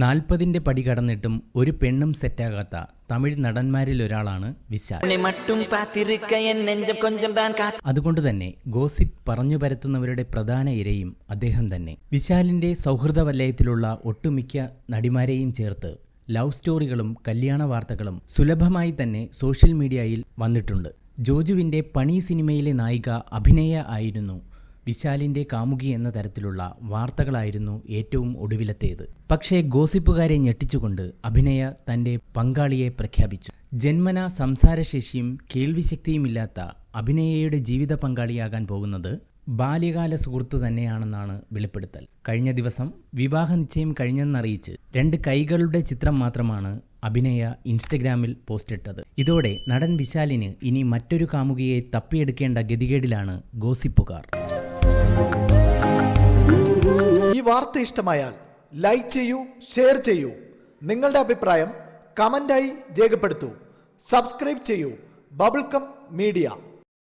40ന്റെ പടി കടന്നിട്ടും ഒരു പെണ്ണും സെറ്റാകാത്ത തമിഴ് നടന്മാരിൽ ഒരാളാണ് വിശാൽ. അതുകൊണ്ട് തന്നെ ഗോസിപ്പ് പറഞ്ഞു പരത്തുന്നവരുടെ പ്രധാന ഇരയും അദ്ദേഹം തന്നെ. വിശാലിന്റെ സൗഹൃദ വലയത്തിലുള്ള ഒട്ടുമിക്ക നടിമാരെയും ചേർത്ത് ലവ് സ്റ്റോറികളും കല്യാണ വാർത്തകളും സുലഭമായി തന്നെ സോഷ്യൽ മീഡിയയിൽ വന്നിട്ടുണ്ട്. ജോജുവിന്റെ പണി സിനിമയിലെ നായിക അഭിനയ ആയിരുന്നു വിശാലിന്റെ കാമുകി എന്ന തരത്തിലുള്ള വാർത്തകളായിരുന്നു ഏറ്റവും ഒടുവിലത്തേത്. പക്ഷേ ഗോസിപ്പുകാരെ ഞെട്ടിച്ചുകൊണ്ട് അഭിനയ തന്റെ പങ്കാളിയെ പ്രഖ്യാപിച്ചു. ജന്മന സംസാരശേഷിയും കേൾവിശക്തിയുമില്ലാത്ത അഭിനയയുടെ ജീവിത പങ്കാളിയാകാൻ പോകുന്നത് ബാല്യകാല സുഹൃത്ത് തന്നെയാണെന്നാണ് വെളിപ്പെടുത്തൽ. കഴിഞ്ഞ ദിവസം വിവാഹ നിശ്ചയം കഴിഞ്ഞെന്നറിയിച്ച് 2 കൈകളുടെ ചിത്രം മാത്രമാണ് അഭിനയ ഇൻസ്റ്റഗ്രാമിൽ പോസ്റ്റിട്ടത്. ഇതോടെ നടൻ വിശാലിന് ഇനി മറ്റൊരു കാമുകിയെ തപ്പിയെടുക്കേണ്ട ഗതികേടിലാണ് ഗോസിപ്പുകാർ. ഈ വാർത്ത ഇഷ്ടമായാൽ ലൈക്ക് ചെയ്യൂ, ഷെയർ ചെയ്യൂ. നിങ്ങളുടെ അഭിപ്രായം കമന്റായി രേഖപ്പെടുത്തൂ. സബ്സ്ക്രൈബ് ചെയ്യൂ ബബിൾകം മീഡിയ.